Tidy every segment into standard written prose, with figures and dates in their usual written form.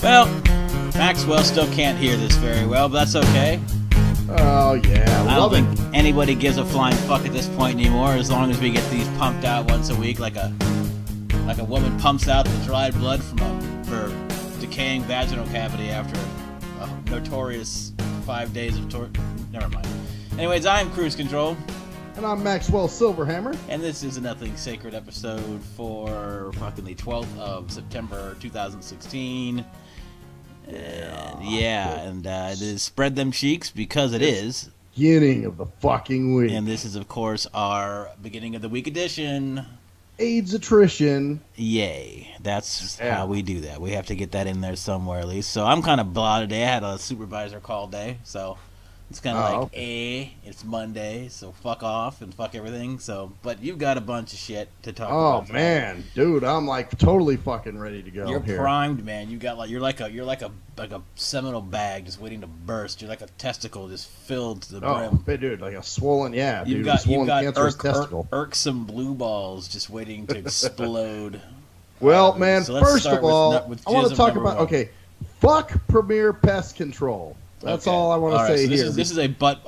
Well, Maxwell still can't hear this very well, but that's okay. Oh, yeah. I don't think anybody gives a flying fuck at this point anymore, as long as we get these pumped out once a week, like a woman pumps out the dried blood from her decaying vaginal cavity after a notorious 5 days of torture. Never mind. Anyways, I'm Cruise Control. And I'm Maxwell Silverhammer. And this is a Nothing Sacred episode for fucking the 12th of September 2016. And it is Spread Them Cheeks because it is beginning of the fucking week. And this is, of course, our beginning of the week edition. AIDS attrition. Yay. That's how we do that. We have to get that in there somewhere at least. So I'm kind of blah today. I had a supervisor call day, so it's kind of it's Monday, so fuck off and fuck everything. So, but you've got a bunch of shit to talk about. Oh man, dude, I'm like totally fucking ready to go. You're here. Primed, man. You got you're like a seminal bag just waiting to burst. You're like a testicle just filled to the brim. Oh, dude, like a swollen, you've got irksome blue balls just waiting to explode. Well, man, so first of all, I want to talk about fuck Premier Pest Control. That's all I want to say here. This is a butt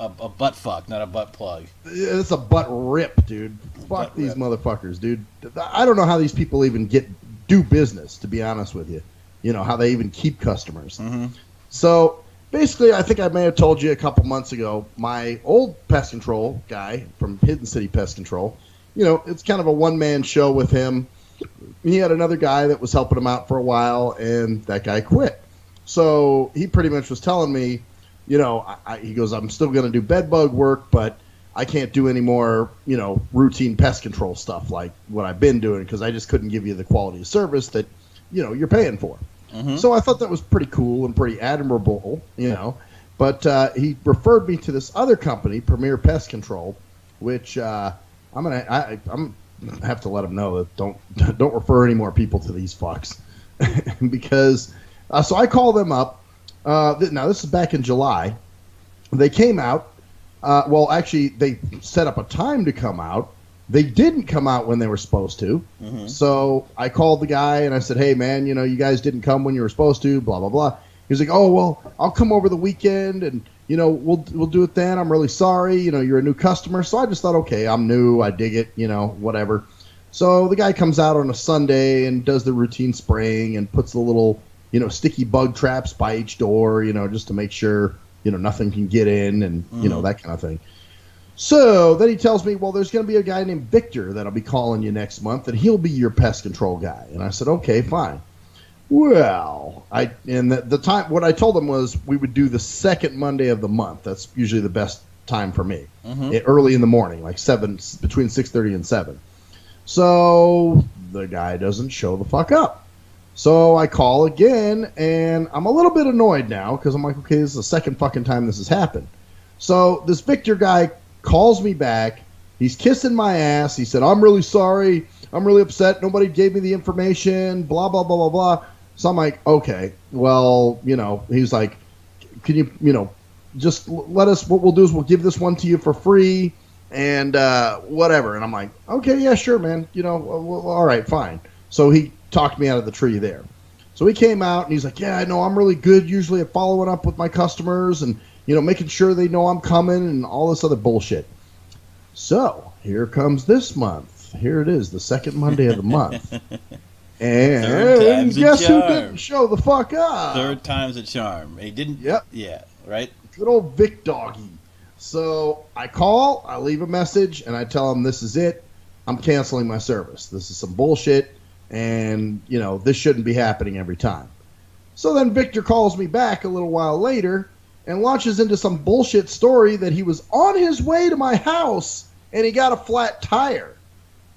fuck, not a butt plug. It's a butt rip, dude. Fuck these motherfuckers, dude. I don't know how these people even do business, to be honest with you. You know, how they even keep customers. Mm-hmm. So, basically, I think I may have told you a couple months ago, my old pest control guy from Hidden City Pest Control, you know, it's kind of a one-man show with him. He had another guy that was helping him out for a while, and that guy quit. So he pretty much was telling me, you know, he goes, I'm still going to do bed bug work, but I can't do any more, you know, routine pest control stuff like what I've been doing because I just couldn't give you the quality of service that, you know, you're paying for. Mm-hmm. So I thought that was pretty cool and pretty admirable, you know. But he referred me to this other company, Premier Pest Control, which I'm gonna have to let him know that don't refer any more people to these fucks because. So I called them up. Now, this is back in July. They came out. Actually, they set up a time to come out. They didn't come out when they were supposed to. Mm-hmm. So I called the guy, and I said, hey, man, you know, you guys didn't come when you were supposed to, blah, blah, blah. He's like, oh, well, I'll come over the weekend, and, you know, we'll do it then. I'm really sorry. You know, you're a new customer. So I just thought, okay, I'm new. I dig it, you know, whatever. So the guy comes out on a Sunday and does the routine spraying and puts the little, you know, sticky bug traps by each door, you know, just to make sure, you know, nothing can get in and, you know, that kind of thing. So then he tells me, well, there's going to be a guy named Victor that'll be calling you next month, and he'll be your pest control guy. And I said, okay, fine. Well, the time, what I told him was we would do the second Monday of the month. That's usually the best time for me. Mm-hmm. Early in the morning, like between 6:30 and 7. So the guy doesn't show the fuck up. So I call again, and I'm a little bit annoyed now because I'm like, okay, this is the second fucking time this has happened. So this Victor guy calls me back. He's kissing my ass. He said, I'm really sorry. I'm really upset. Nobody gave me the information, blah, blah, blah, blah, blah. So I'm like, okay, well, you know, he's like, can you, you know, just let us, what we'll do is we'll give this one to you for free and whatever. And I'm like, okay, yeah, sure, man. You know, well, all right, fine. So he talked me out of the tree there. So he came out and he's like, yeah, I know I'm really good usually at following up with my customers and, you know, making sure they know I'm coming and all this other bullshit. So here comes this month. Here it is, the second Monday of the month. And guess who didn't show the fuck up? Third time's a charm. He didn't. Yep. Yeah, right? Good old Vic Doggy. So I call, I leave a message, and I tell him this is it. I'm canceling my service. This is some bullshit. And, you know, this shouldn't be happening every time. So then Victor calls me back a little while later and launches into some bullshit story that he was on his way to my house and he got a flat tire.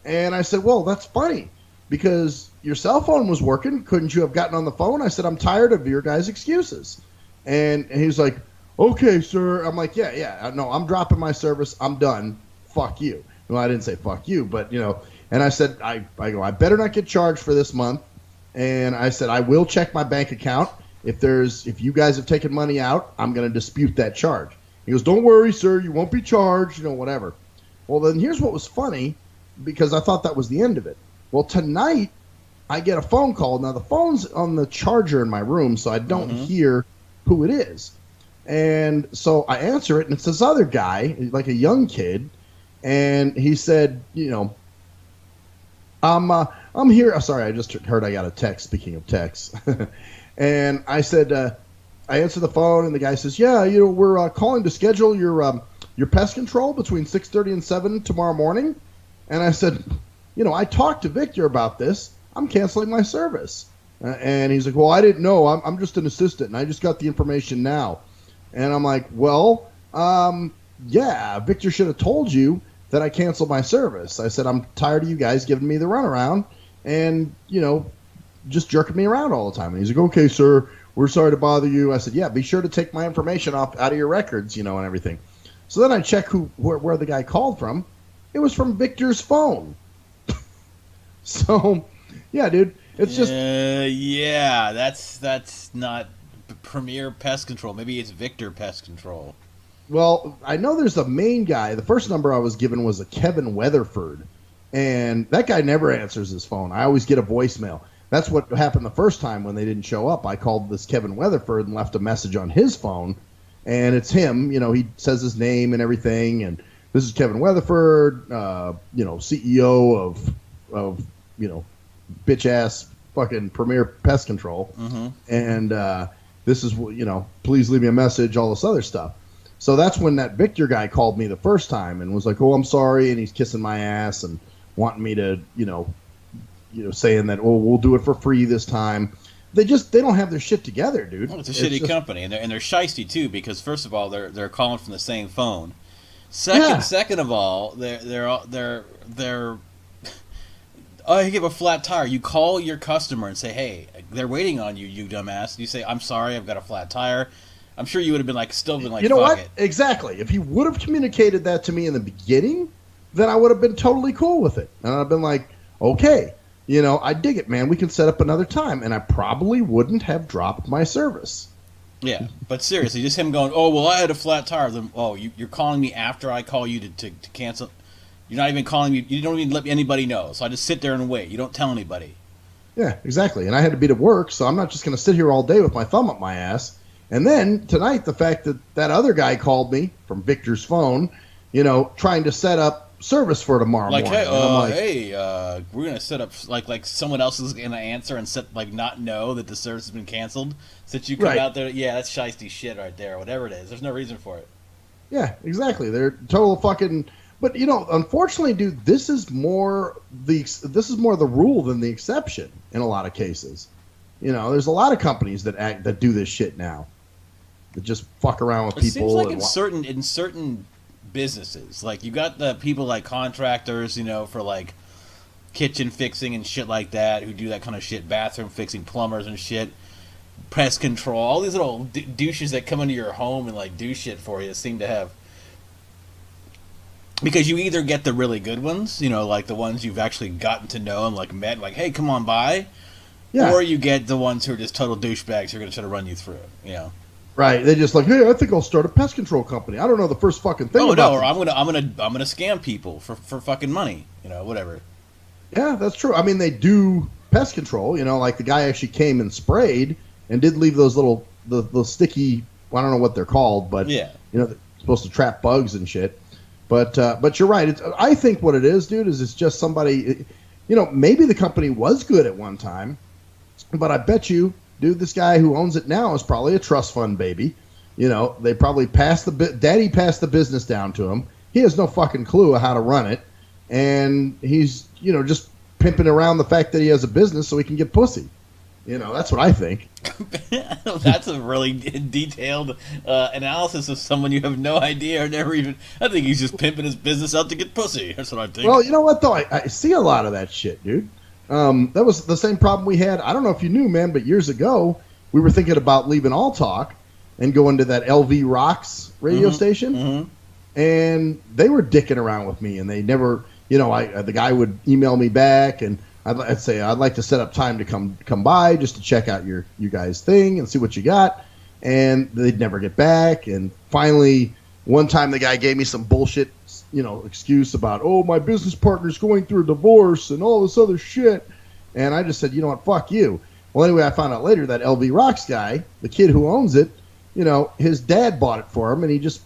And I said, well, that's funny because your cell phone was working. Couldn't you have gotten on the phone? I said, I'm tired of your guys' excuses. And he was like, okay, sir. I'm like, yeah. No, I'm dropping my service. I'm done. Fuck you. Well, I didn't say fuck you, but, you know. And I said, I go, I better not get charged for this month. And I said, I will check my bank account. If you guys have taken money out, I'm going to dispute that charge. He goes, don't worry, sir. You won't be charged, you know, whatever. Well, then here's what was funny, because I thought that was the end of it. Well, tonight, I get a phone call. Now, the phone's on the charger in my room, so I don't hear who it is. And so I answer it, and it's this other guy, like a young kid, and he said, I'm here. Oh, sorry, I just heard I got a text, speaking of text. And I said, I answered the phone, and the guy says, yeah, we're calling to schedule your pest control between 6:30 and 7 tomorrow morning. And I said, I talked to Victor about this. I'm canceling my service. And he's like, well, I didn't know. I'm just an assistant, and I just got the information now. And I'm like, well, yeah, Victor should have told you that I canceled my service. I said, I'm tired of you guys giving me the runaround and, just jerking me around all the time. And he's like, okay, sir, we're sorry to bother you. I said, yeah, be sure to take my information out of your records, and everything. So then I check where the guy called from. It was from Victor's phone. So, yeah, dude, it's just... yeah, that's not Premier Pest Control. Maybe it's Victor Pest Control. Well, I know there's a main guy. The first number I was given was a Kevin Weatherford, and that guy never answers his phone. I always get a voicemail. That's what happened the first time when they didn't show up. I called this Kevin Weatherford and left a message on his phone, and it's him. He says his name and everything, and this is Kevin Weatherford, CEO of bitch-ass fucking Premier Pest Control, and this is, please leave me a message, all this other stuff. So that's when that Victor guy called me the first time and was like, oh, I'm sorry, and he's kissing my ass and wanting me to, saying that, oh, we'll do it for free this time. They don't have their shit together, dude. Well, it's a shitty company, and they're shisty too, because first of all, they're calling from the same phone. Second of all, they're oh, you give a flat tire. You call your customer and say, hey, they're waiting on you, you dumbass. You say, I'm sorry, I've got a flat tire. I'm sure you would have been like, you know what? Exactly. If he would have communicated that to me in the beginning, then I would have been totally cool with it. And I'd been like, okay, I dig it, man. We can set up another time. And I probably wouldn't have dropped my service. Yeah, but seriously, just him going, oh, well, I had a flat tire. Then, oh, you're calling me after I call you to cancel. You're not even calling me. You don't even let anybody know. So I just sit there and wait. You don't tell anybody. Yeah, exactly. And I had to be to work, so I'm not just going to sit here all day with my thumb up my ass. And then tonight, the fact that other guy called me from Victor's phone, trying to set up service for tomorrow morning. Hey, we're gonna set up like someone else is gonna answer and not know that the service has been canceled. Since you come out there, yeah, that's shiesty shit right there. Whatever it is, there's no reason for it. Yeah, exactly. They're total fucking. But unfortunately, dude, this is more the rule than the exception in a lot of cases. There's a lot of companies that do this shit now. That just fuck around with people. It seems like in certain businesses, like you got the people like contractors, for like kitchen fixing and shit like that, who do that kind of shit, bathroom fixing, plumbers and shit, pest control, all these little douches that come into your home and like do shit for you seem to have. Because you either get the really good ones, like the ones you've actually gotten to know and like met, like, hey, come on by. Yeah. Or you get the ones who are just total douchebags who are going to try to run you through it, Right. They just like, hey, I think I'll start a pest control company. I don't know the first fucking thing. Oh no, or I'm gonna scam people for fucking money, whatever. Yeah, that's true. I mean, they do pest control. Like the guy actually came and sprayed and did leave those little the sticky. I don't know what they're called, but yeah, they're supposed to trap bugs and shit. But you're right. I think what it is, dude, is it's just somebody. Maybe the company was good at one time, but I bet you. Dude, this guy who owns it now is probably a trust fund baby. They probably Daddy passed the business down to him. He has no fucking clue of how to run it. And he's, just pimping around the fact that he has a business so he can get pussy. That's what I think. That's a really detailed analysis of someone you have no idea or never even... I think he's just pimping his business out to get pussy. That's what I think. Well, you know what, though? I see a lot of that shit, dude. That was the same problem we had. I don't know if you knew, man, but years ago, we were thinking about leaving All Talk and going to that LV Rocks radio station. Mm-hmm. And they were dicking around with me, and they never, the guy would email me back, and I'd say, I'd like to set up time to come by just to check out you guys' thing and see what you got. And they'd never get back. And finally, one time the guy gave me some bullshit excuse about, oh, my business partner's going through a divorce and all this other shit. And I just said, you know what, fuck you. Well, anyway, I found out later that LV Rocks guy, the kid who owns it, you know, his dad bought it for him, and he just,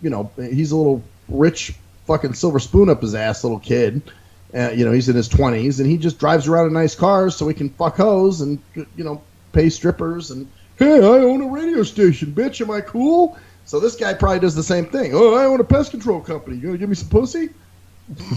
you know, he's a little rich fucking silver spoon up his ass little kid. You know, he's in his 20s, and he just drives around in nice cars so he can fuck hoes and, you know, pay strippers. And, hey, I own a radio station, bitch. Am I cool? So this guy probably does the same thing. Oh, I own a pest control company. You going to give me some pussy?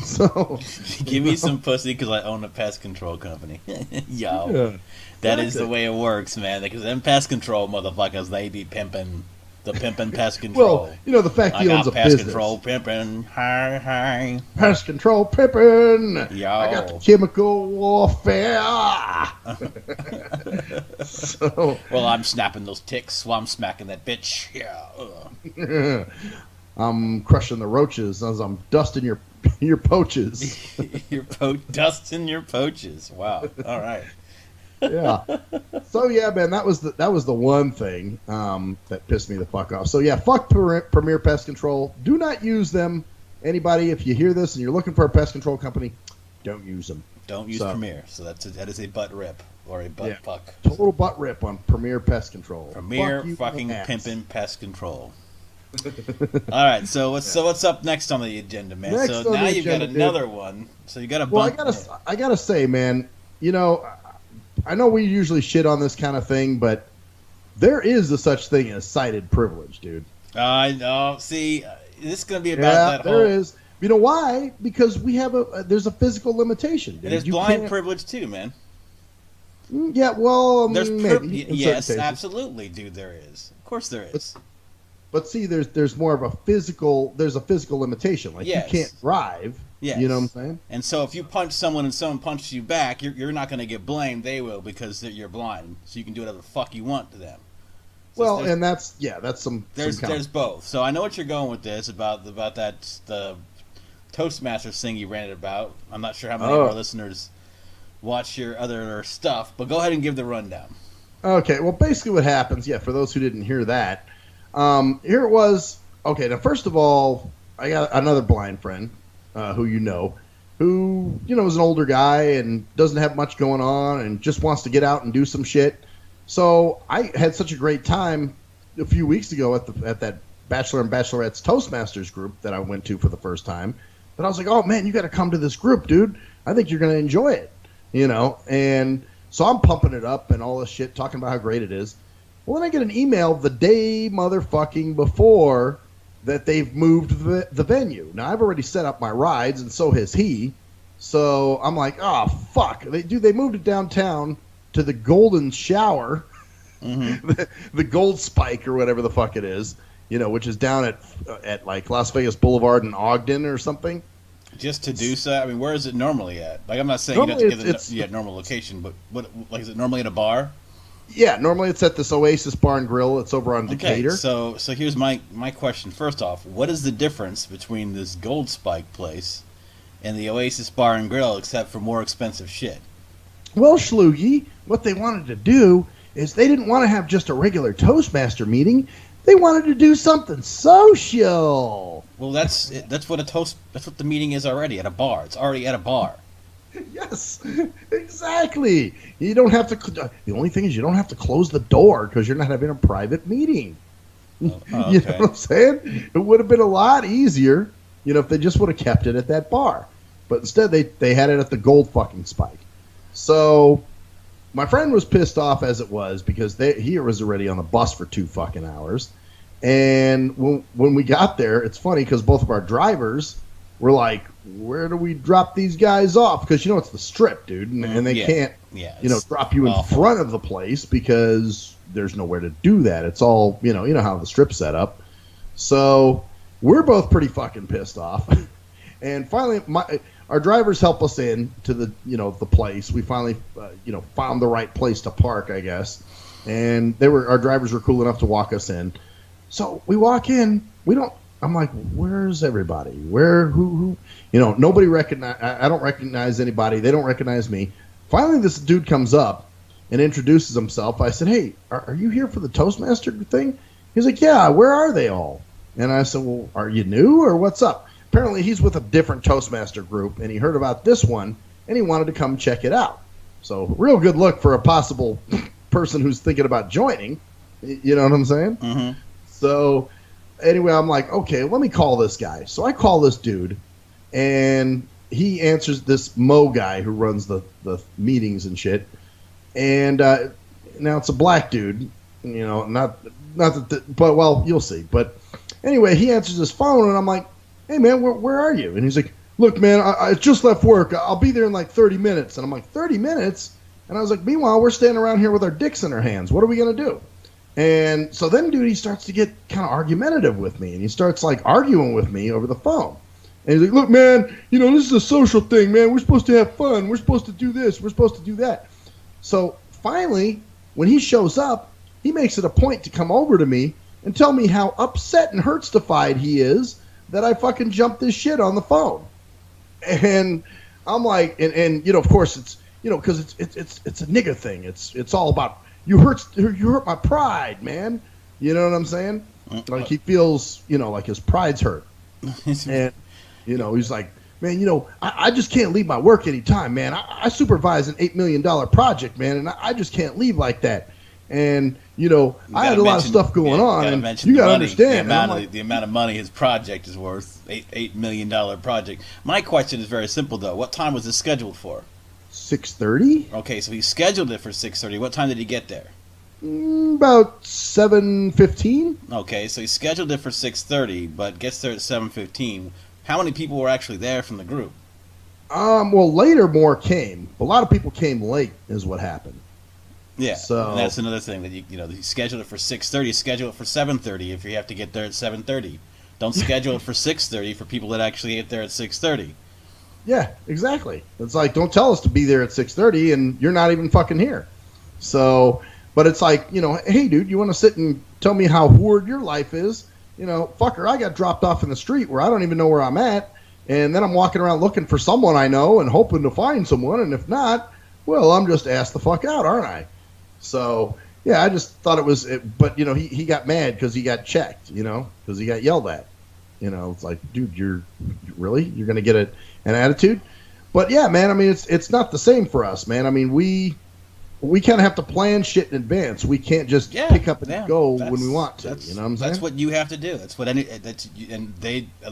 So give me some pussy because I own a pest control company. Yo, yeah, that is the way it works, man. Because them pest control motherfuckers, they be pimping the pimping pest control. Well, you know, the fact he owns a pest business. control pimping. Hi. Pest control pimping. Yo. I got the chemical warfare. So, well, I'm snapping those ticks while I'm smacking that bitch. Yeah. I'm crushing the roaches as I'm dusting your poaches. Dusting your poaches. Wow. All right. Yeah. So yeah, man, that was the one thing that pissed me the fuck off. So yeah, fuck Premier Pest Control. Do not use them. Anybody, if you hear this and you're looking for a pest control company, don't use them. Don't use Premier. So that is a butt rip or a butt fuck. Total butt rip on Premier Pest Control. Premier fucking pimpin' pest control. All right, so what's up next on the agenda, man? Next so now you've got another one. So you got a Well, I gotta say, man, you know, I know we usually shit on this kind of thing, but there is a such thing as cited privilege, dude. I know. See, this is gonna be about that whole. There is. You know why? Because we have there's a physical limitation, dude. There's blind privilege too, man. Yeah, well, there's maybe. Yes, absolutely, dude. There is. Of course, there is. But see, there's more of a physical. There's a physical limitation. Like you can't drive. Yes. You know what I'm saying? And so if you punch someone and someone punches you back, you're not going to get blamed. They will because you're blind. So you can do whatever the fuck you want to them. So well, and that's some. There's both. So I know what you're going with this about that the Toastmasters thing you ranted about. I'm not sure how many of our listeners watch your other stuff, but go ahead and give the rundown. Okay. Well, basically what happens, for those who didn't hear that, here it was. Okay. Now, first of all, I got another blind friend. Who is an older guy and doesn't have much going on and just wants to get out and do some shit. So I had such a great time a few weeks ago at that Bachelor and Bachelorette's Toastmasters group that I went to for the first time. But I was like, oh man, you got to come to this group, dude. I think you're going to enjoy it, And so I'm pumping it up and all this shit, talking about how great it is. Well, then I get an email the day motherfucking before that they've moved the venue. Now, I've already set up my rides, and so has he. So I'm like, oh, fuck. They moved it downtown to the Golden Shower, the Gold Spike or whatever the fuck it is, which is down at like Las Vegas Boulevard in Ogden or something. Just to do so? I mean, where is it normally at? Like, I'm not saying you have to get the normal location, but is it normally at a bar? Yeah, normally it's at this Oasis Bar and Grill. It's over on Decatur. Okay, so here's my question. First off, what is the difference between this Gold Spike place and the Oasis Bar and Grill except for more expensive shit? Well, Schloogie, what they wanted to do is they didn't want to have just a regular Toastmaster meeting. They wanted to do something social. Well, that's what that's what the meeting is already, at a bar. It's already at a bar. Yes, exactly. You don't have to. The only thing is you don't have to close the door because you're not having a private meeting. Okay. You know what I'm saying? It would have been a lot easier, if they just would have kept it at that bar. But instead, they had it at the Gold fucking Spike. So my friend was pissed off as it was because he was already on the bus for 2 fucking hours. And when we got there, it's funny because both of our drivers were like, where do we drop these guys off? Because, it's the Strip, dude. And they can't, drop you in front of the place because there's nowhere to do that. It's all, you know how the Strip's set up. So we're both pretty fucking pissed off. And finally, our drivers help us in to the, the place. We finally, found the right place to park, I guess. And our drivers were cool enough to walk us in. So we walk in. I'm like, where's everybody? Who? Nobody recognize. I don't recognize anybody. They don't recognize me. Finally, this dude comes up and introduces himself. I said, hey, are you here for the Toastmaster thing? He's like, yeah, where are they all? And I said, well, are you new or what's up? Apparently, he's with a different Toastmaster group, and he heard about this one, and he wanted to come check it out. So real good look for a possible person who's thinking about joining. You know what I'm saying? Mm-hmm. So anyway, I'm like, okay, let me call this guy. So I call this dude, and he answers, this Mo guy who runs the meetings and shit. And now it's a black dude, you know, not that, but well, you'll see. But anyway, he answers his phone, and I'm like, hey man, where are you? And he's like, look man, I just left work. I'll be there in like 30 minutes. And I'm like, 30 minutes? And I was like, meanwhile, we're standing around here with our dicks in our hands. What are we going to do? And so then, dude, he starts to get kind of argumentative with me, and he starts like arguing with me over the phone. And he's like, look, man, you know, this is a social thing, man. We're supposed to have fun. We're supposed to do this. We're supposed to do that. So finally, when he shows up, he makes it a point to come over to me and tell me how upset and hurtstified he is that I fucking jumped this shit on the phone. And I'm like, and you know, of course it's, you know, because it's a nigga thing. It's all about, you hurt my pride, man. You know what I'm saying? Like he feels, you know, like his pride's hurt. And, you know, he's like, man, you know, I just can't leave my work anytime, man. I supervise an $8 million project, man, and I just can't leave like that. And, you know, I had a lot of stuff going on, and you got to understand. The amount of money his project is worth, $8 million project. My question is very simple, though. What time was this scheduled for? 6:30. Okay, so he scheduled it for 6:30. What time did he get there? About 7:15. Okay, so he scheduled it for 6:30, but gets there at 7:15. How many people were actually there from the group? Well, later more came. A lot of people came late, is what happened. Yeah, so and that's another thing that you know, you schedule it for 6:30. Schedule it for 7:30 if you have to get there at 7:30. Don't schedule it for 6:30 for people that actually get there at 6:30. Yeah, exactly. It's like, don't tell us to be there at 6:30 and you're not even fucking here. So, but it's like, you know, hey, dude, you want to sit and tell me how horrid your life is? You know, fucker, I got dropped off in the street where I don't even know where I'm at, and then I'm walking around looking for someone I know and hoping to find someone, and if not, well, I'm just asked the fuck out, aren't I? So, yeah, I just thought it was, but, you know, he got mad because he got checked, you know, because he got yelled at. You know, it's like, dude, you're going to get an attitude? But, yeah, man, I mean, it's not the same for us, man. I mean, we kind of have to plan shit in advance. We can't just pick up and go when we want to. You know what I'm saying? That's what you have to do. That's what other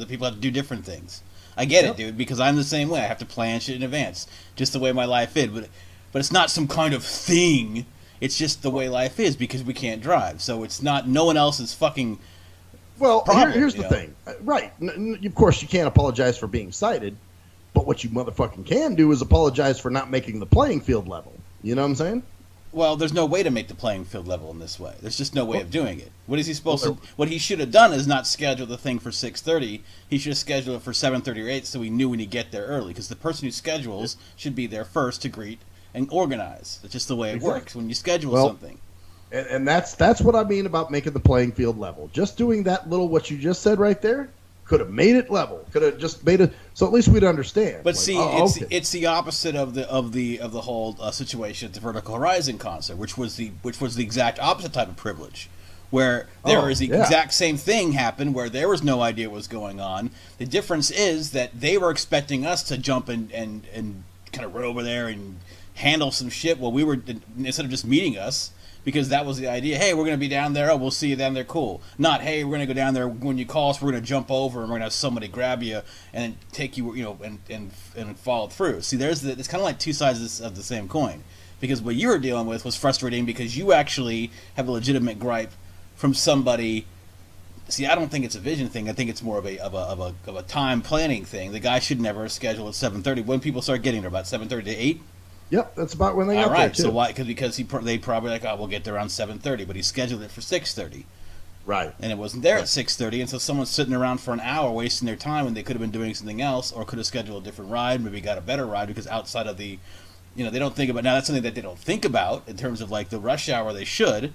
people have to do different things. I get it, dude, because I'm the same way. I have to plan shit in advance, just the way my life is. But it's not some kind of thing. It's just the way life is because we can't drive. So it's not no one else's fucking. Well, problem, here's the thing. Right. Of course, you can't apologize for being sighted, but what you motherfucking can do is apologize for not making the playing field level. You know what I'm saying? Well, there's no way to make the playing field level in this way. There's just no way of doing it. What is he supposed to? What he should have done is not schedule the thing for 6:30. He should have scheduled it for 7:30 or 8, so he knew when he'd get there early. Because the person who schedules should be there first to greet and organize. That's just the way it works when you schedule something. And that's what I mean about making the playing field level. Just doing that little what you just said right there could have made it level. Could have just made it so at least we'd understand. But like, see, it's the opposite of the whole situation at the Vertical Horizon concert, which was the exact opposite type of privilege, where there was the exact same thing happened, where there was no idea what was going on. The difference is that they were expecting us to jump and kind of run over there and handle some shit while we were, instead of just meeting us. Because that was the idea. Hey, we're going to be down there. Oh, we'll see you down there. Cool. Not, hey, we're going to go down there. When you call us, we're going to jump over and we're going to have somebody grab you and take you, you know, and follow through. See, it's kind of like two sides of the same coin. Because what you were dealing with was frustrating because you actually have a legitimate gripe from somebody. See, I don't think it's a vision thing. I think it's more of a time planning thing. The guy should never schedule at 7:30. When people start getting there, about 7:30 to 8. Yep, that's about when they got there, too. So why? Because they probably like, oh, we'll get there around 7:30, but he scheduled it for 6:30. Right. And it wasn't there at 6:30, and so someone's sitting around for an hour wasting their time when they could have been doing something else, or could have scheduled a different ride, maybe got a better ride, because outside of the, you know, they don't think about, now that's something that they don't think about in terms of like the rush hour. They should,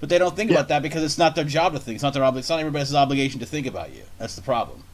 but they don't think about that because it's not their job to think. It's not everybody's obligation to think about you. That's the problem.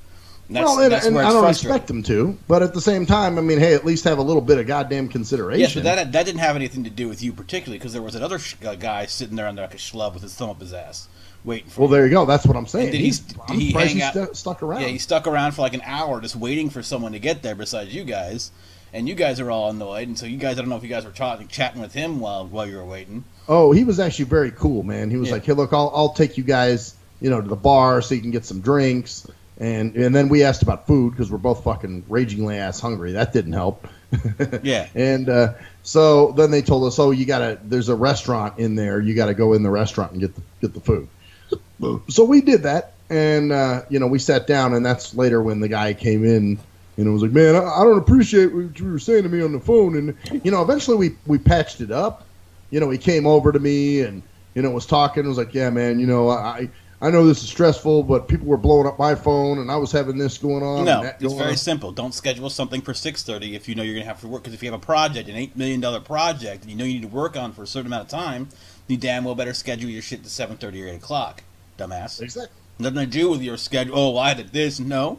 And I don't expect them to, but at the same time, I mean, hey, at least have a little bit of goddamn consideration. Yes, but that didn't have anything to do with you particularly, because there was another guy sitting there under like a schlub with his thumb up his ass, waiting for. Well, there you go. That's what I'm saying. Did he hang out? Stuck around. Yeah, he stuck around for like an hour just waiting for someone to get there besides you guys, and you guys are all annoyed, and so you guys, I don't know if you guys were chatting with him while you were waiting. Oh, he was actually very cool, man. He was like, "Hey, look, I'll take you guys, to the bar so you can get some drinks." And then we asked about food because we're both fucking ragingly ass hungry. That didn't help. Yeah. And so then they told us, "Oh, there's a restaurant in there. You got to go in the restaurant and get the food." So we did that, and we sat down, and that's later when the guy came in. Was like, "Man, I don't appreciate what you were saying to me on the phone." And eventually we patched it up. He came over to me and was talking. Was like, "Yeah, man, I know this is stressful, but people were blowing up my phone, and I was having this going on." No, it's very simple. Don't schedule something for 6:30 if you know you're going to have to work. Because if you have a project, an $8 million project, and you know you need to work on for a certain amount of time, you damn well better schedule your shit to 7:30 or 8 o'clock, dumbass. Exactly. Nothing to do with your schedule. Oh, I did this. No.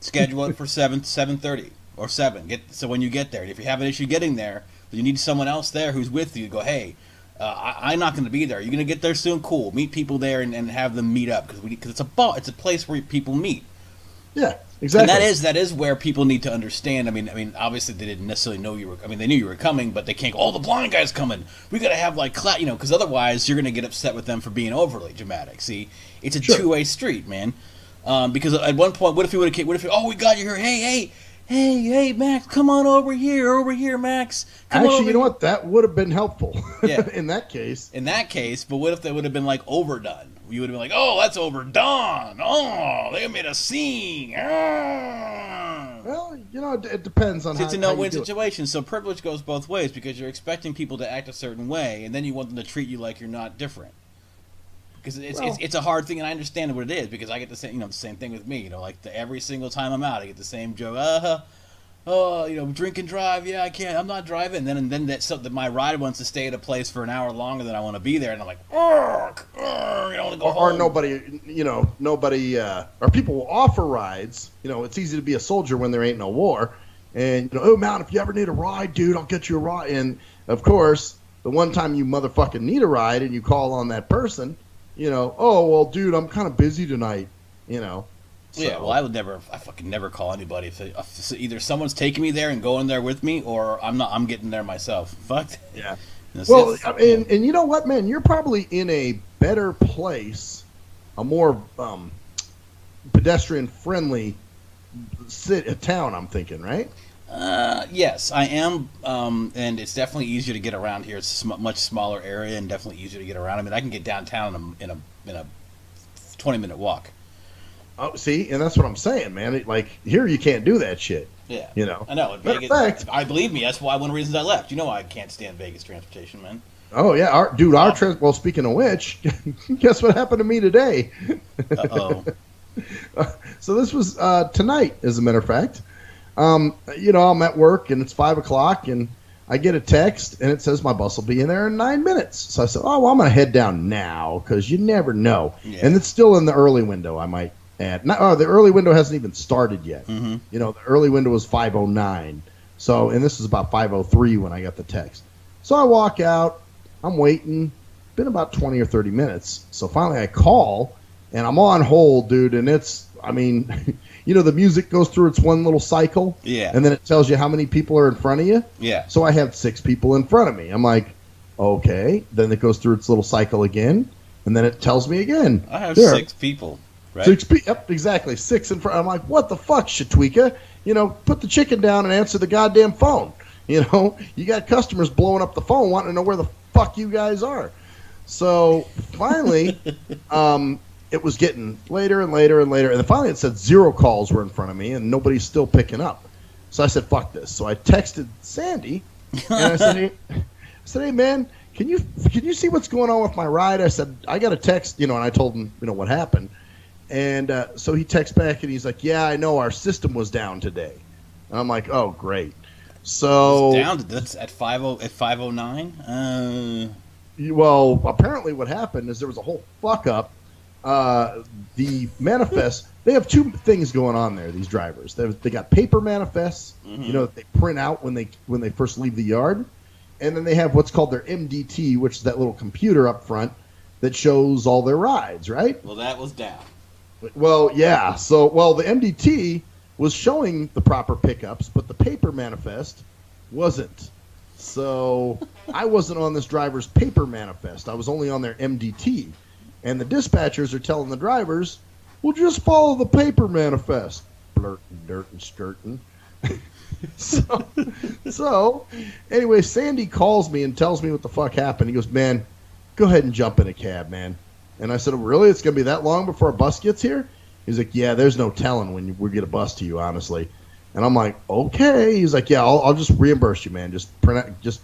Schedule it for 7:30 or 7. So when you get there, if you have an issue getting there, you need someone else there who's with you to go, "Hey, I'm not going to be there. You're going to get there soon? Cool. Meet people there and have them meet up because it's a bar. It's a place where people meet." Yeah, exactly. And that is where people need to understand. I mean, obviously they didn't necessarily know you were. I mean, they knew you were coming, but they can't go, "Oh, the blind guy's coming. We got to have because otherwise you're going to get upset with them for being overly dramatic. See, it's a two-way street, man. Because at one point, what if "Oh, we got you here. Hey, Max, come on over here, Max. Actually, you know what? That would have been helpful. Yeah. In that case, but what if they would have been overdone? You would have been like, "Oh, that's overdone. Oh, they made a scene." Well, it depends on It's a no-win situation. So privilege goes both ways because you're expecting people to act a certain way, and then you want them to treat you like you're not different. Because it's a hard thing, and I understand what it is because I get the same thing with me. Every single time I'm out, I get the same joke. Drink and drive. Yeah, I can't. I'm not driving. And then that my ride wants to stay at a place for an hour longer than I want to be there, and I'm like, I want to go home. Or nobody, or people will offer rides. It's easy to be a soldier when there ain't no war, and "Oh man, if you ever need a ride, dude, I'll get you a ride." And of course, the one time you motherfucking need a ride and you call on that person. "Oh, well, dude, I'm kind of busy tonight, So. Yeah, well, I fucking never call anybody. If either someone's taking me there and going there with me, or I'm getting there myself. Fuck. Yeah. Well, and you know what, man? You're probably in a better place, a more pedestrian-friendly town, I'm thinking, right? Yes, I am, and it's definitely easier to get around here. It's a much smaller area and definitely easier to get around. I mean, I can get downtown in a 20-minute walk. Oh, see, and that's what I'm saying, man. Here you can't do that shit. Yeah, I know. Matter of fact, I believe me. That's one of the reasons I left. I can't stand Vegas transportation, man. Oh yeah, well, speaking of which, guess what happened to me today? Uh-oh. So this was tonight, as a matter of fact. I'm at work and it's 5 o'clock and I get a text and it says my bus will be in there in 9 minutes. So I said, "Oh, well, I'm going to head down now because you never know." Yeah. And it's still in the early window, I might add. The early window hasn't even started yet. Mm-hmm. The early window was 5:09. So, and this is about 5:03 when I got the text. So I walk out, I'm waiting, been about 20 or 30 minutes. So finally I call and I'm on hold, dude. And the music goes through its one little cycle. Yeah. And then it tells you how many people are in front of you. Yeah. So I have 6 people in front of me. I'm like, okay. Then it goes through its little cycle again. And then it tells me again. I have 6 people, right? 6 people. Yep, exactly. 6 in front. I'm like, what the fuck, Shatwika? Put the chicken down and answer the goddamn phone. You got customers blowing up the phone wanting to know where the fuck you guys are. So finally, it was getting later and later and later. And then finally it said 0 calls were in front of me and nobody's still picking up. So I said, fuck this. So I texted Sandy and I said, hey man, can you see what's going on with my ride? I said, I got a text, and I told him, what happened. And so he texts back and he's like, yeah, I know our system was down today. And I'm like, oh, great. So it's down. That's at 5:09. Well, apparently what happened is there was a whole fuck up. The manifest, they have 2 things going on there. These drivers, they got paper manifests, that they print out when they first leave the yard, and then they have what's called their MDT, which is that little computer up front that shows all their rides. Right. Well, that was down. Well, yeah. So, the MDT was showing the proper pickups, but the paper manifest wasn't. So I wasn't on this driver's paper manifest. I was only on their MDT. And the dispatchers are telling the drivers, well, just follow the paper manifest. Blurtin', dirtin', skirtin'. So, anyway, Sandy calls me and tells me what the fuck happened. He goes, man, go ahead and jump in a cab, man. And I said, oh, really? It's going to be that long before a bus gets here? He's like, yeah, there's no telling when we get a bus to you, honestly. And I'm like, okay. He's like, yeah, I'll just reimburse you, man. Just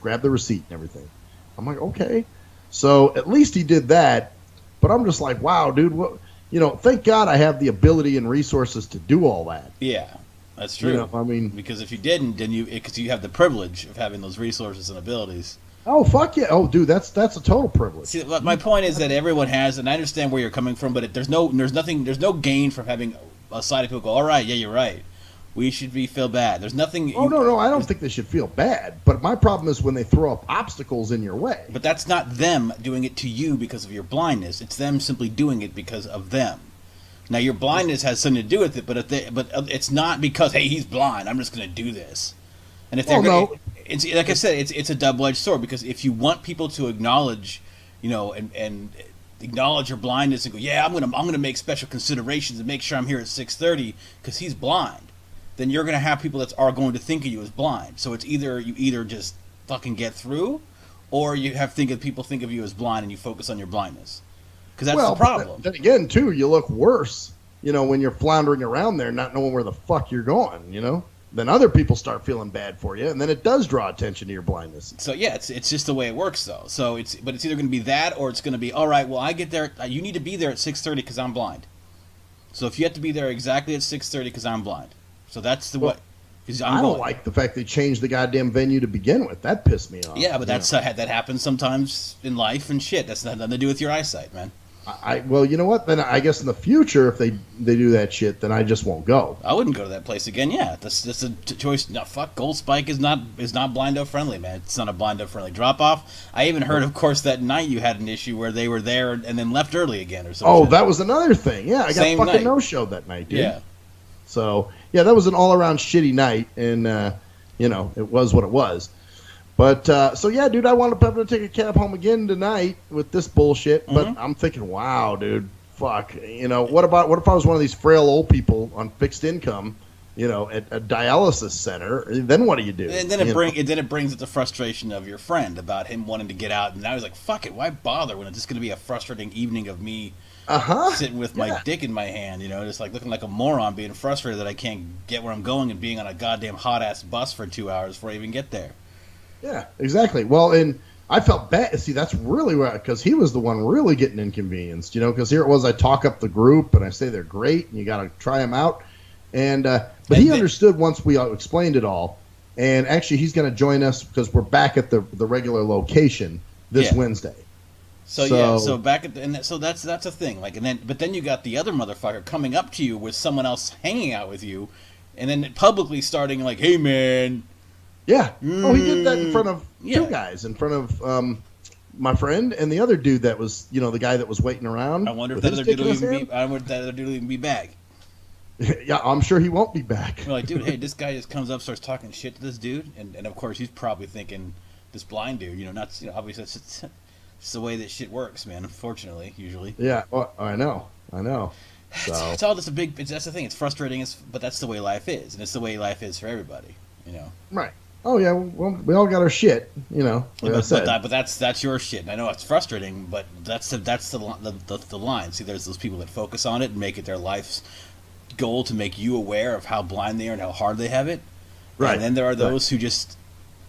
grab the receipt and everything. I'm like, okay. So at least he did that. But I'm just like, wow, dude, what? Thank God I have the ability and resources to do all that. Yeah, that's true. I mean, because if you didn't, then because you have the privilege of having those resources and abilities. Oh, fuck yeah. Oh, dude, that's a total privilege. See, my point is that everyone has, and I understand where you're coming from, but there's no gain from having a side of people go, all right, yeah, you're right. We should feel bad. There's nothing. Oh, no, I don't think they should feel bad. But my problem is when they throw up obstacles in your way. But that's not them doing it to you because of your blindness. It's them simply doing it because of them. Now, your blindness has something to do with it, but it's not because, hey, he's blind, I'm just going to do this. And if they're it's like I said, it's a double-edged sword, because if you want people to acknowledge, and acknowledge your blindness and go, yeah, I'm gonna make special considerations and make sure I'm here at 6:30 because he's blind, then you're gonna have people that are going to think of you as blind. So it's either just fucking get through, or you have people think of you as blind and you focus on your blindness, because that's the problem. Then again, too, you look worse, when you're floundering around there, not knowing where the fuck you're going, Then other people start feeling bad for you, and then it does draw attention to your blindness. So yeah, it's just the way it works, though. So it's either going to be that, or it's going to be, all right, well, I get there. You need to be there at 6:30 because I'm blind. So if you have to be there exactly at 6:30 because I'm blind, so that's the way. I don't like the fact they changed the goddamn venue to begin with. That pissed me off. Yeah, but that happens sometimes in life and shit. That's nothing to do with your eyesight, man. Well, you know what? Then I guess in the future, if they do that shit, then I just won't go. I wouldn't go to that place again. Yeah, that's a choice. No, fuck, Gold Spike is not blindo friendly, man. It's not a blindo friendly drop off. I even heard, of course, that night you had an issue where they were there and then left early again or something. Oh, that was another thing. Yeah, I got fucking no-showed that night, dude. Yeah. So yeah, that was an all-around shitty night, and it was what it was. But, so yeah, dude, I wound up having to take a cab home again tonight with this bullshit. But I'm thinking, wow, dude, fuck. What if I was one of these frail old people on fixed income, at a dialysis center? Then what do you do? And then it brings it the frustration of your friend about him wanting to get out. And I was like, fuck it, why bother when it's just going to be a frustrating evening of me sitting with my dick in my hand, just like looking like a moron, being frustrated that I can't get where I'm going and being on a goddamn hot-ass bus for 2 hours before I even get there. Yeah, exactly. Well, and I felt bad. See, that's really where, because he was the one really getting inconvenienced, because here it was, I talk up the group and I say they're great and you got to try them out. And but he understood once we explained it all. And actually, he's going to join us because we're back at the regular location this Wednesday. So back at so that's a thing. But then you got the other motherfucker coming up to you with someone else hanging out with you, and then publicly starting like, "Hey, man." Yeah. Oh, he did that in front of two guys, in front of my friend and the other dude that was, the guy that was waiting around. I wonder if that other dude will even be back. Yeah, I'm sure he won't be back. We're like, dude, hey, this guy just comes up, starts talking shit to this dude, and of course he's probably thinking this blind dude, obviously it's the way that shit works, man. Unfortunately, usually. Yeah, well, I know. So. It's all just that's the thing. It's frustrating, but that's the way life is, and it's the way life is for everybody, Right. Oh yeah, well, we all got our shit, But that's your shit, and I know it's frustrating, but that's the line. See, there's those people that focus on it and make it their life's goal to make you aware of how blind they are and how hard they have it. Right. And then there are those who just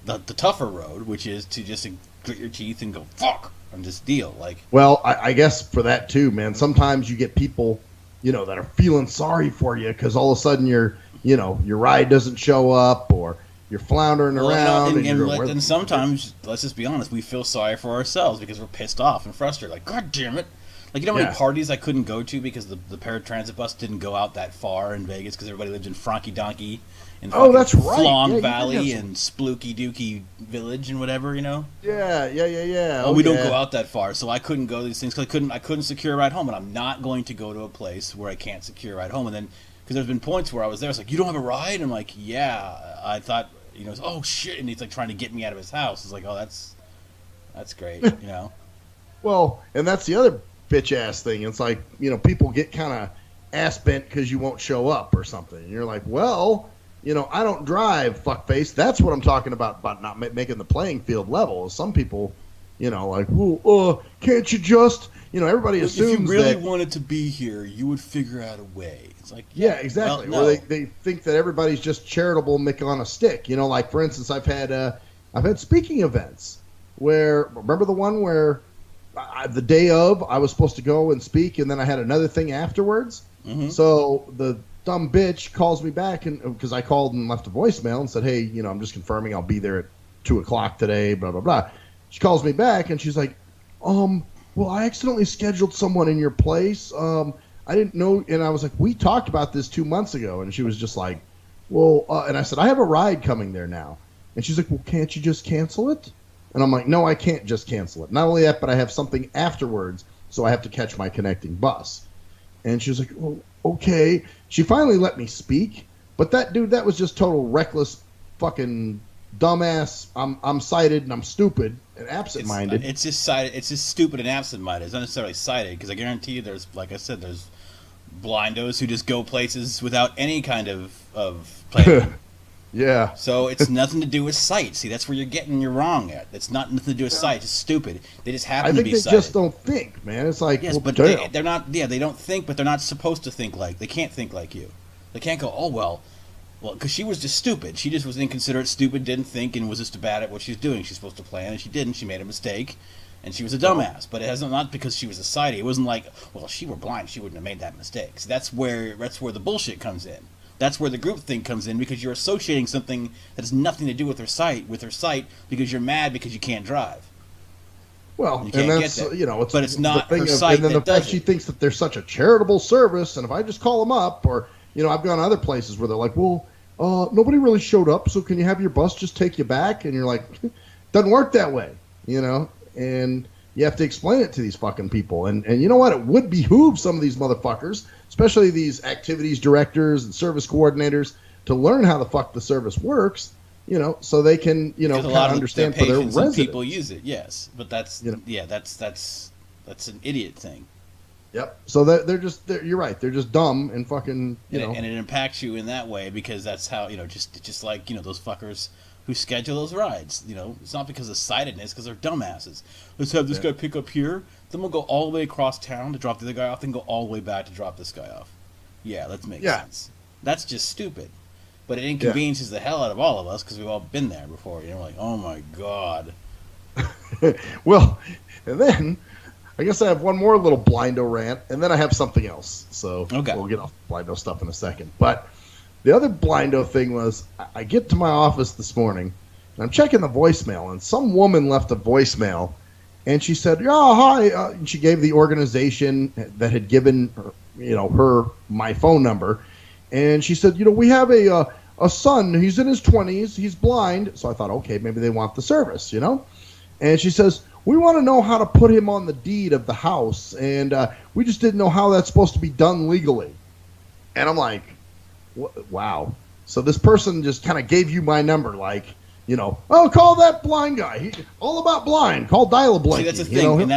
the tougher road, which is to just grit your teeth and go fuck and just deal. Well, I guess for that too, man. Sometimes you get people, that are feeling sorry for you because all of a sudden your ride doesn't show up or you're floundering around. And sometimes, let's just be honest, we feel sorry for ourselves because we're pissed off and frustrated. Like, God damn it. How many parties I couldn't go to because the paratransit bus didn't go out that far in Vegas because everybody lived in Frankie Donkey and that's right. Flong Valley and Splooky Dookie Village and whatever, Yeah. Oh, we don't go out that far, so I couldn't go to these things because I couldn't secure a ride home, and I'm not going to go to a place where I can't secure a ride home, and then because there's been points where I was there. It's like, you don't have a ride? I'm like, yeah. I thought, oh shit, and he's like trying to get me out of his house. It's like, oh, that's great, Well, and that's the other bitch ass thing. It's like, people get kind of ass bent because you won't show up or something. And you're like, well, I don't drive, fuckface. That's what I'm talking about not making the playing field level. Some people, like, well, can't you just, everybody assumes if you really that, wanted to be here, you would figure out a way. It's like, yeah, exactly. Well, no. Where they think that everybody's just charitable Mick on a stick. Like, for instance, I've had speaking events where, remember the one where the day of I was supposed to go and speak, and then I had another thing afterwards. Mm-hmm. So the dumb bitch calls me back, and because I called and left a voicemail and said, hey, I'm just confirming I'll be there at 2:00 today, blah, blah, blah. She calls me back, and she's like, well, I accidentally scheduled someone in your place. I didn't know. And I was like, we talked about this 2 months ago. And she was just like, well, and I said, I have a ride coming there now. And she's like, well, can't you just cancel it? And I'm like, no, I can't just cancel it. Not only that, but I have something afterwards, so I have to catch my connecting bus. And she was like, well, okay. She finally let me speak. But that was just total reckless fucking dumbass. I'm sighted and I'm stupid and absent-minded. It's just sighted. It's just stupid and absent-minded. It's not necessarily sighted, because I guarantee you there's, like I said, there's blindos who just go places without any kind of planning. Yeah. So it's nothing to do with sight. See, that's where you're wrong at. It's not nothing to do with sight. It's stupid. They just happen to be sighted. I think they just don't think, man. It's like, yes, but they're not. Yeah, they don't think, but they're not supposed to think like. They can't think like you. They can't go, oh well, because she was just stupid. She just was inconsiderate, stupid, didn't think, and was just bad at what she's doing. She's supposed to plan, and she didn't. She made a mistake, and she was a dumbass. But it hasn't, not because she was a sighty. It wasn't like, well, if she were blind, she wouldn't have made that mistake. So that's where the bullshit comes in. That's where the group thing comes in, because you're associating something that has nothing to do with her sight because you're mad because you can't drive. Well, and that's but it's not her sight. And then the fact she thinks that they're such a charitable service, and if I just call them up, or I've gone other places where they're like, well, nobody really showed up, so can you have your bus just take you back? And you're like, doesn't work that way, and you have to explain it to these fucking people. And you know what? It would behoove some of these motherfuckers, especially these activities directors and service coordinators, to learn how the fuck the service works, so they can, kind of understand for their residents. People use it, yes. But that's, that's an idiot thing. Yep. So you're right. They're just dumb and fucking, And it impacts you in that way, because that's how, just like, those fuckers who schedule those rides. It's not because of sightedness, because they're dumbasses. Let's have this guy pick up here, then we'll go all the way across town to drop the other guy off, then go all the way back to drop this guy off. Yeah, that makes sense. That's just stupid. But it inconveniences the hell out of all of us, because we've all been there before. We're like, oh my God. Well, and then I guess I have one more little blindo rant, and then I have something else. So We'll get off blindo stuff in a second. But the other blindo thing was, I get to my office this morning, and I'm checking the voicemail, and some woman left a voicemail, and she said, "Oh, hi," and she gave the organization that had given her my phone number, and she said, we have a son. He's in his 20s. He's blind. So I thought, okay, maybe they want the service, And she says, we want to know how to put him on the deed of the house, and we just didn't know how that's supposed to be done legally. And I'm like, wow. So this person just kind of gave you my number, like, oh, call that blind guy. All about blind. Call Dial-A-Blinky. See, that's the thing, and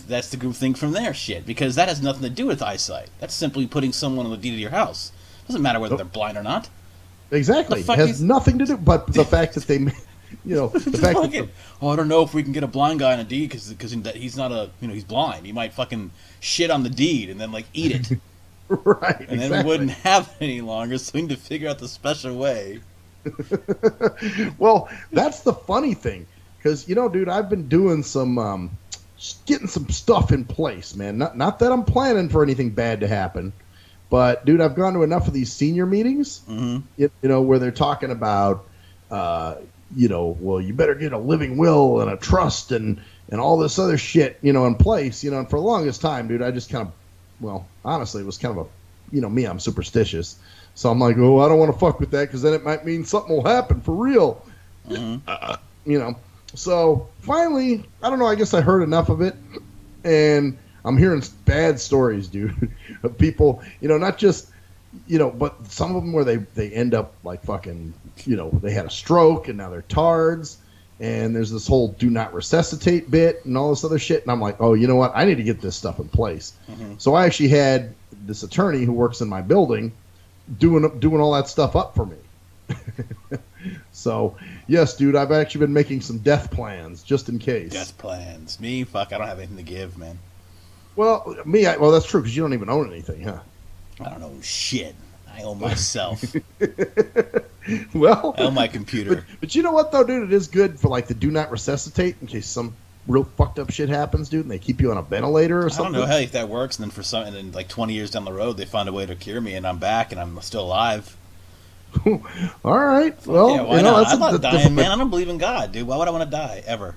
that's the group thing from their shit, because that has nothing to do with eyesight. That's simply putting someone on the deed of your house. Doesn't matter whether they're blind or not. Exactly. It has nothing to do, but the fact that they, the fact that I don't know if we can get a blind guy on a deed because he's not he's blind. He might fucking shit on the deed and then eat it. Right. And then we wouldn't have it any longer, so we need to figure out the special way. Well, that's the funny thing, because dude, I've been doing some getting some stuff in place, man. Not that I'm planning for anything bad to happen, but dude, I've gone to enough of these senior meetings, where they're talking about well, you better get a living will and a trust and all this other shit in place, and for the longest time, dude, I just kind of, well, honestly, it was kind of me, I'm superstitious. So I'm like, oh, I don't want to fuck with that, because then it might mean something will happen for real. Mm-hmm. So finally, I don't know, I guess I heard enough of it, and I'm hearing bad stories, dude, of people, not just but some of them where they end up like fucking, they had a stroke and now they're tards. And there's this whole do not resuscitate bit and all this other shit. And I'm like, oh, you know what? I need to get this stuff in place. Mm-hmm. So I actually had this attorney who works in my building doing all that stuff up for me. So, yes, dude, I've actually been making some death plans just in case. Death plans. Me? Fuck, I don't have anything to give, man. Well, well, that's true because you don't even own anything, huh? I don't own shit. I own myself. Well, I own my computer. But you know what, though, dude? It is good for, like, the do not resuscitate in case some real fucked up shit happens, dude, and they keep you on a ventilator or something. I don't know how if that works, and then like 20 years down the road, they find a way to cure me, and I'm back, and I'm still alive. All right. Well, yeah, why not? I'm not dying, man. I don't believe in God, dude. Why would I want to die, ever?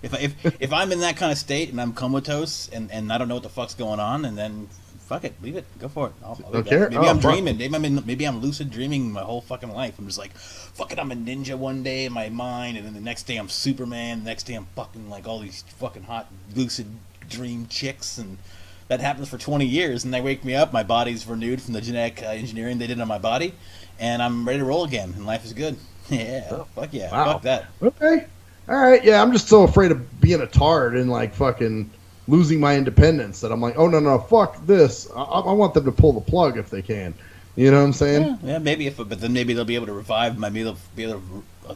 If I'm in that kind of state, and I'm comatose, and I don't know what the fuck's going on, and then... Fuck it, leave it. Go for it. I'll maybe I'm dreaming. Maybe I'm lucid dreaming my whole fucking life. I'm just like, fuck it, I'm a ninja one day in my mind, and then the next day I'm Superman. The next day I'm fucking like all these fucking hot lucid dream chicks, and that happens for 20 years. And they wake me up, my body's renewed from the genetic engineering they did on my body, and I'm ready to roll again, and life is good. Yeah, fuck yeah, wow. Fuck that. Okay, all right, yeah. I'm just so afraid of being a tard and like fucking losing my independence that I'm like, oh no, fuck this. I want them to pull the plug if they can. You know what I'm saying? Yeah, maybe but then maybe they'll be able to revive they'll be able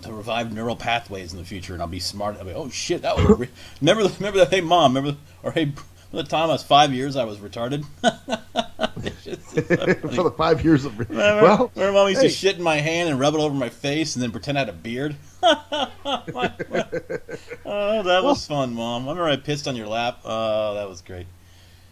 to revive neural pathways in the future, and I'll be smart. I'll be, oh shit, that was remember that? Hey mom, hey, the time I was 5 years I was retarded. For the 5 years of remember mom used to shit in my hand and rub it over my face and then pretend I had a beard. Oh, that was fun, Mom. I remember I pissed on your lap. Oh, that was great.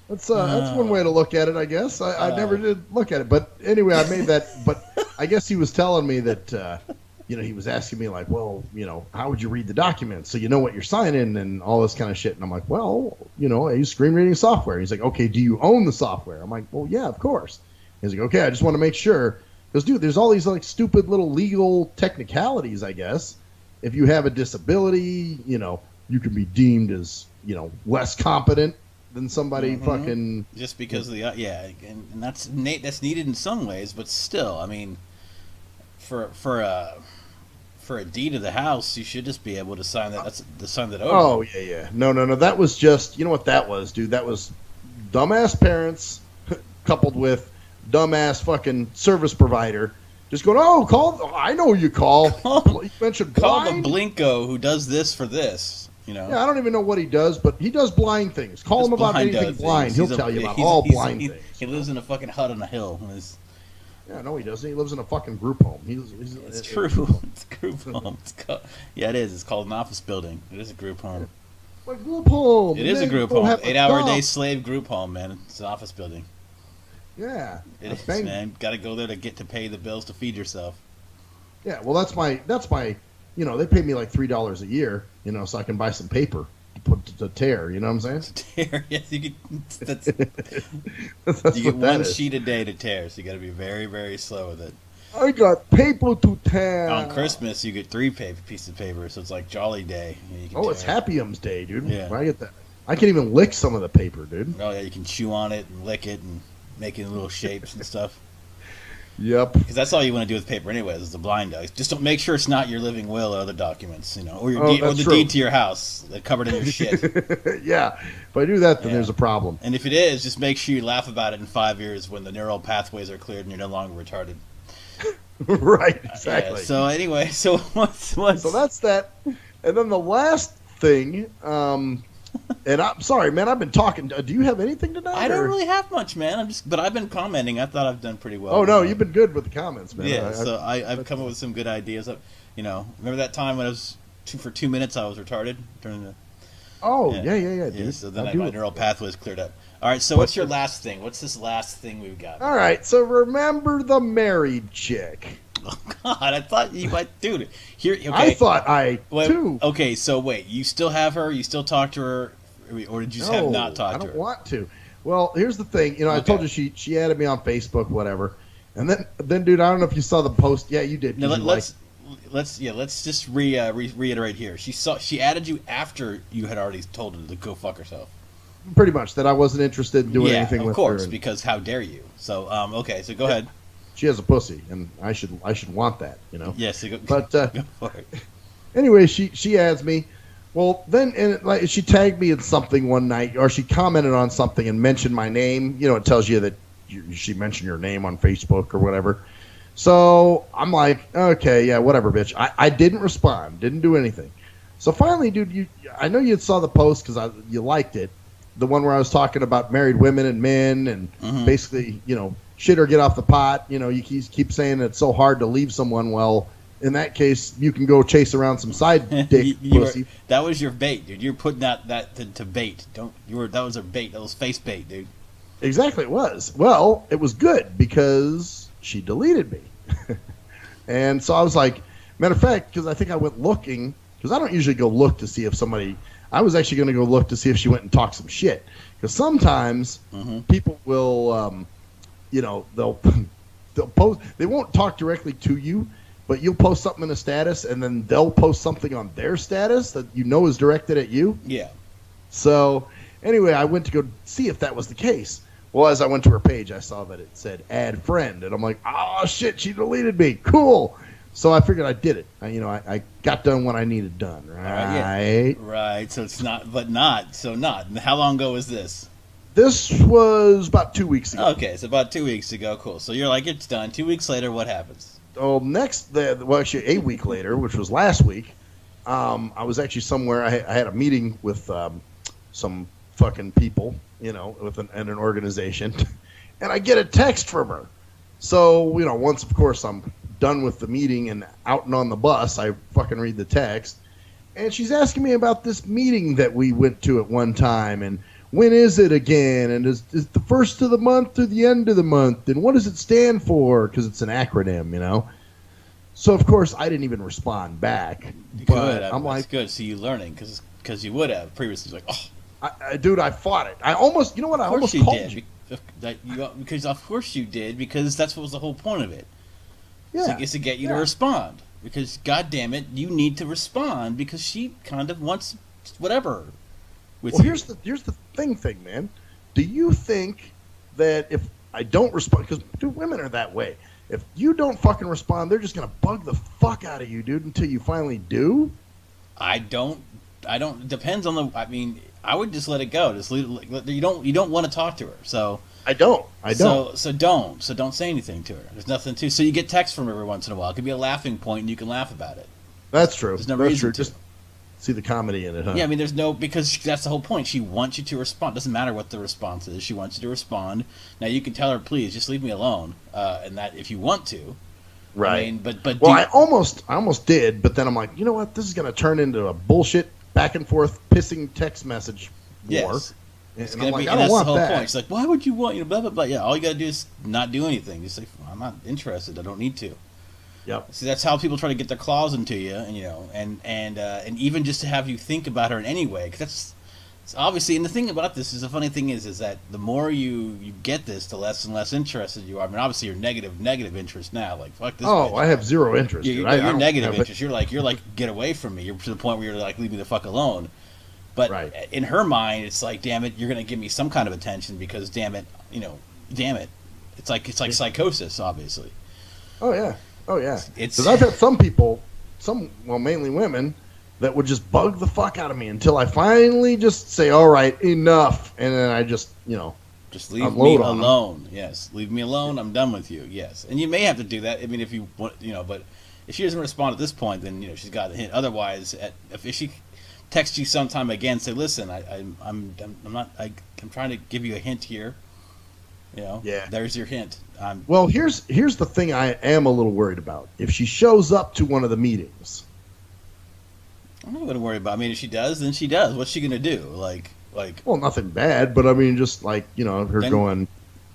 That's one way to look at it, I guess. I never did look at it, but anyway, I made that. But I guess he was telling me that he was asking me like, well, how would you read the document so you know what you're signing and all this kind of shit. And I'm like, well, I use screen reading software. He's like, okay, do you own the software? I'm like, well, yeah, of course. He's like, okay, I just want to make sure. Because, dude, there's all these like stupid little legal technicalities, I guess. If you have a disability, you can be deemed as, less competent than somebody fucking... Just because of the... Yeah, and that's needed in some ways, but still, I mean, for a deed of the house, you should just be able to sign that. That's the sign that over. Oh, yeah. No. That was just... You know what that was, dude? That was dumbass parents coupled with dumbass fucking service provider... Just going, I know you call. You mentioned blind. Call the Blinko who does this for this. Yeah, I don't even know what he does, but he does blind things. Call him about anything blind. He'll tell you about all blind things. He lives in a fucking hut on a hill. Yeah, no, he doesn't. He lives in a fucking group home. It's true. It's a group home. Yeah, it is. It's called an office building. It is a group home. A group home. It is a group home. 8-hour-a-day slave group home, man. It's an office building. Yeah, it is, man. Got to go there to get to pay the bills to feed yourself. Yeah, well, that's my. They pay me like $3 a year, so I can buy some paper to put to tear. You know what I'm saying? To tear, yes. You get. That's you get one sheet a day to tear, so you got to be very, very slow with it. I got paper to tear. On Christmas, you get 3 pieces of paper, so it's like Jolly Day. It's Happyums Day, dude. Yeah, I get that. I can even lick some of the paper, dude. Oh yeah, you can chew on it and lick it and making little shapes and stuff. Yep. Because that's all you want to do with paper anyways, is the blind dog. Just don't make sure it's not your living will or other documents, or the deed to your house that covered in your shit. Yeah. If I do that, then there's a problem. And if it is, just make sure you laugh about it in 5 years when the neural pathways are cleared and you're no longer retarded. Right, exactly. So anyway, so what's... So that's that. And then the last thing... And I'm sorry, man. I've been talking. Do you have anything tonight? I don't really have much, man. But I've been commenting. I thought I've done pretty well. Oh no, you've been good with the comments, man. Yeah, I've come up with some good ideas. Remember that time when I was for 2 minutes I was retarded during the. Oh yeah, dude. So then my neural pathways cleared up. All right, so what's your last thing? What's this last thing we've got? All right, so remember the married chick. Oh God, I thought you might, dude. Here, okay. I thought too. Okay, so wait, you still have her? You still talk to her, or did you just have not talked to her? I don't want to. Well, here's the thing. I told you she added me on Facebook, whatever. And then, dude, I don't know if you saw the post. Yeah, you did. No, let's just reiterate here. She added you after you had already told her to go fuck herself. pretty much that I wasn't interested in doing anything with her. Of course, because how dare you? So, okay, so go ahead. She has a pussy, and I should want that, you know. Yes, but go for it. Anyway, she adds me. Well, then like she tagged me in something one night, or she commented on something and mentioned my name. You know, it tells you that she mentioned your name on Facebook or whatever. So I'm like, okay, yeah, whatever, bitch. I didn't respond, didn't do anything. So finally, dude, I know you saw the post because you liked it, the one where I was talking about married women and men, and basically, you know, shit or get off the pot. You know, you keep saying it's so hard to leave someone. Well, in that case, you can go chase around some side dick pussy. That was your bait, dude. You're putting that to bait. That was a bait. That was face bait, dude. Exactly, it was. Well, it was good because she deleted me. And so I was like, matter of fact, because I think I went looking, because I don't usually go look to see if somebody, I was actually going to go look to see if she went and talked some shit. Because sometimes people will, you know, they'll post, they won't talk directly to you, but you'll post something in a status, and then they'll post something on their status that you know is directed at you. Yeah. So anyway, I went to go see if that was the case. Well, as I went to her page, I saw that it said add friend, and I'm like, oh shit, she deleted me. Cool. So I figured I did it. I got done what I needed done. Right. Right. So it's not, but not. So not. How long ago was this? This was about 2 weeks ago. Okay, so about 2 weeks ago. Cool. So you're like, it's done. 2 weeks later, what happens? Oh, actually, a week later, which was last week, I was actually somewhere. I had a meeting with some fucking people, you know, and an organization, and I get a text from her. So, you know, once, of course, I'm done with the meeting and out and on the bus, I fucking read the text, and she's asking me about this meeting that we went to at one time, and when is it again, and is the first of the month or the end of the month, and what does it stand for, because it's an acronym, you know. So, of course, I didn't even respond back. But I'm like, good. So you learning, because you would have previously, like, oh. Dude, I fought it. I almost, you know what? I almost called you. Because of course you did, because that's what was the whole point of it. Yeah. It's to get you to respond. Because, God damn it, you need to respond because she kind of wants whatever with you. Here's the thing, man. Do you think that if I don't respond, because women are that way, if you don't fucking respond, they're just going to bug the fuck out of you, dude, until you finally do? I don't, depends on I mean, I would just let it go. Just leave it. You don't want to talk to her, so I don't. So don't say anything to her. There's nothing to. So you get texts from her every once in a while. It could be a laughing point, and you can laugh about it. That's true. There's no reason to. Just see the comedy in it, huh? Yeah, I mean, because that's the whole point. She wants you to respond. Doesn't matter what the response is. She wants you to respond. Now you can tell her, please, just leave me alone, and that if you want to. Right. I mean, but well, I almost did, but then I'm like, you know what? This is going to turn into a bullshit back and forth pissing text message war. Yes. It's and going to be, like, and that's the whole that. point. It's like, why would you want, blah, blah, blah. Yeah, all you got to do is not do anything. Just say, I'm not interested. I don't need to. Yep. See, that's how people try to get their claws into you, and and even just to have you think about her in any way. Because that's obviously, and the thing about this is, the funny thing is that the more you get this, the less and less interested you are. I mean, obviously, you're negative interest now. Like, fuck this. Oh, bitch. I have zero interest. You're negative interest. You're like, get away from me. You're to the point where you're like, leave me the fuck alone. But in her mind, it's like, damn it, you're going to give me some kind of attention because, damn it. It's like psychosis, obviously. Oh yeah, because I've had some people, mainly women, that would just bug the fuck out of me until I finally just say, all right, enough, and then I just just leave me alone. Yes, leave me alone. I'm done with you. Yes, and you may have to do that. I mean, if you want, but if she doesn't respond at this point, then she's got a hint. Otherwise, if she text you sometime again, say, listen, I'm trying to give you a hint here. Yeah. There's your hint. Well, here's the thing I am a little worried about. If she shows up to one of the meetings, I'm not going to worry about. I mean, if she does, then she does. What's she going to do? Like. Well, nothing bad, but I mean, just like her trying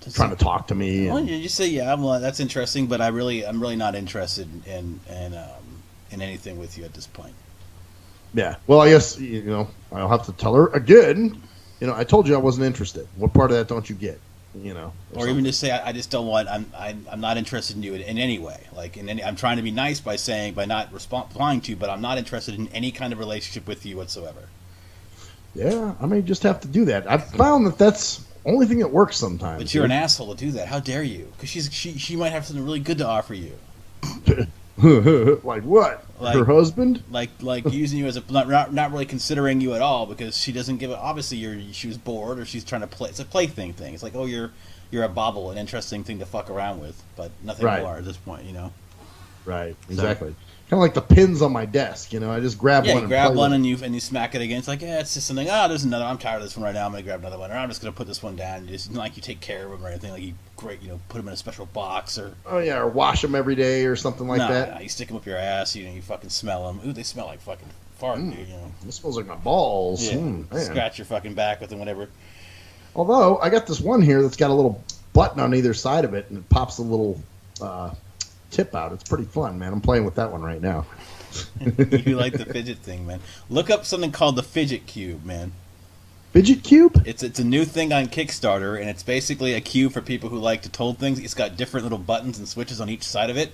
to talk to me. Well, you just say, yeah, well, that's interesting, but I'm really not interested in anything with you at this point. Yeah. Well, I guess I'll have to tell her again. I told you I wasn't interested. What part of that don't you get? Or even just say, I just don't want. I'm not interested in you in any way. Like I'm trying to be nice by not replying to you, but I'm not interested in any kind of relationship with you whatsoever. Yeah, I may just have to do that. I've found that that's the only thing that works sometimes. But you're an asshole to do that. How dare you? Because she might have something really good to offer you. Like what? Like, her husband? Like using you as a not really considering you at all because she doesn't give it. Obviously, she was bored or she's trying to play. It's a plaything thing. It's like, oh, you're a bauble, an interesting thing to fuck around with, but nothing more at this point, you know. Right. Exactly. Kind of like the pins on my desk, you know. I just grab one. Yeah, you grab one and you snack it again. It's like, yeah, it's just something. Oh, there's another. I'm tired of this one right now. I'm gonna grab another one, or I'm just gonna put this one down. You just like you take care of them or anything. Like you put them in a special box or. Oh yeah, or wash them every day or something like that. No, you stick them up your ass. You fucking smell them. Ooh, they smell like fucking fart, dude. You know. It smells like my balls. Yeah. Scratch your fucking back with them, whatever. Although I got this one here that's got a little button on either side of it, and it pops a little tip out. It's pretty fun, man. I'm playing with that one right now. You like the fidget thing, man. Look up something called the fidget cube, man. Fidget cube? It's a new thing on Kickstarter, and it's basically a cube for people who like to hold things. It's got different little buttons and switches on each side of it.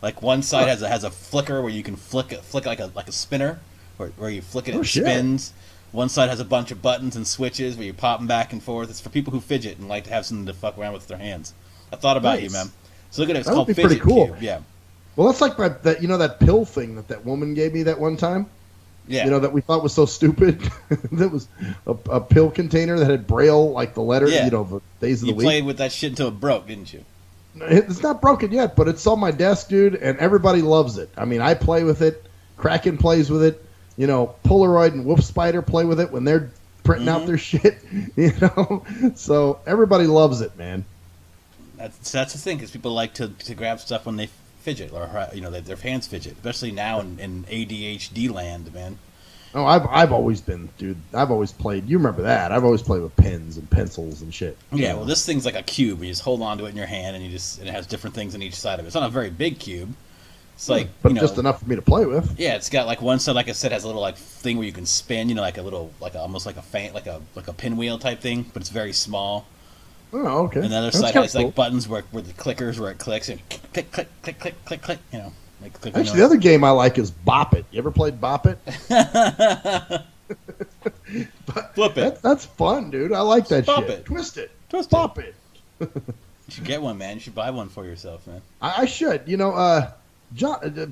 Like one side has a flicker where you can flick like a spinner, where you flick it and it spins. One side has a bunch of buttons and switches where you pop them back and forth. It's for people who fidget and like to have something to fuck around with their hands. I thought about you, man. So look at it. It's called Fidget Cube. Yeah. Well, that's like that pill thing that woman gave me that one time. Yeah. You know, that we thought was so stupid. That was a pill container that had Braille, like the letter, the days of the week. You played with that shit until it broke, didn't you? It's not broken yet, but it's on my desk, dude, and everybody loves it. I mean, I play with it. Kraken plays with it. You know, Polaroid and Wolf Spider play with it when they're printing out their shit. You know? So everybody loves it, man. That's the thing, because people like to grab stuff when they fidget, or their hands fidget, especially now in ADHD land, man. Oh, I've always been, dude. I've always played. You remember that? I've always played with pens and pencils and shit. Yeah, well, this thing's like a cube. You just hold on to it in your hand, and it has different things on each side of it. It's not a very big cube. It's like, but just enough for me to play with. Yeah, it's got like one side, like I said, has a little like thing where you can spin. Like a little, almost like a pinwheel type thing, but it's very small. Oh, okay. And the other side has like buttons where the clickers where it clicks and click, click, click, click, click, click. You know, like click. Actually, the other game I like is Bop It. You ever played Bop It? Flip it. That's fun, dude. I like that Bop shit. It. Twist it. Bop it. You should get one, man. You should buy one for yourself, man. I should. You know,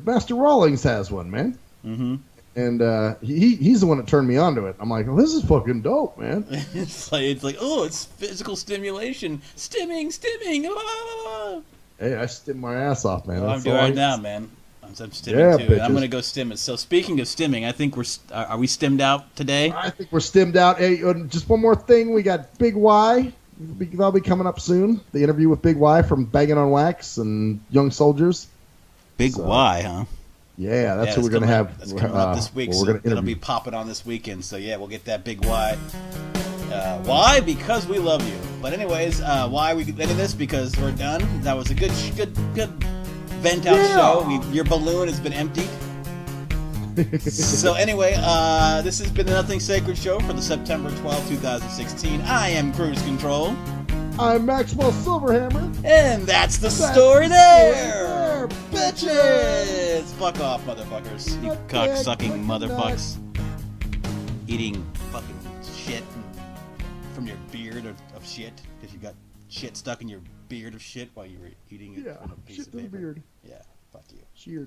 Master Rawlings has one, man. Mm-hmm. And he's the one that turned me on to it. I'm like, oh, this is fucking dope, man. It's like, oh, it's physical stimulation. Stimming. Ah. Hey, I stim my ass off, man. Well, I'm doing right now, man. I'm stimming too. And I'm going to go stim it. So speaking of stimming, I think are we stimmed out today? I think we're stimmed out. Hey, just one more thing. We got Big Y. That'll be coming up soon. The interview with Big Y from Banging on Wax and Young Soldiers. Big Y, huh? Yeah, that's who we're going to have. That's coming up this week, so it'll be popping on this weekend. So, yeah, we'll get that Big Y. Why? Because we love you. But anyways, why are we getting this? Because we're done. That was a good vent out show. Your balloon has been emptied. So anyway, this has been the Nothing Sacred Show for the September 12, 2016. I am Cruise Control. I'm Maxwell Silverhammer. And that's the story there. Bitches! Fuck off, motherfuckers. You cock-sucking motherfucks. Eating fucking shit from your beard of shit. Because you got shit stuck in your beard of shit while you were eating it on a piece of paper. Shit to the beard. Yeah, fuck you. Cheers.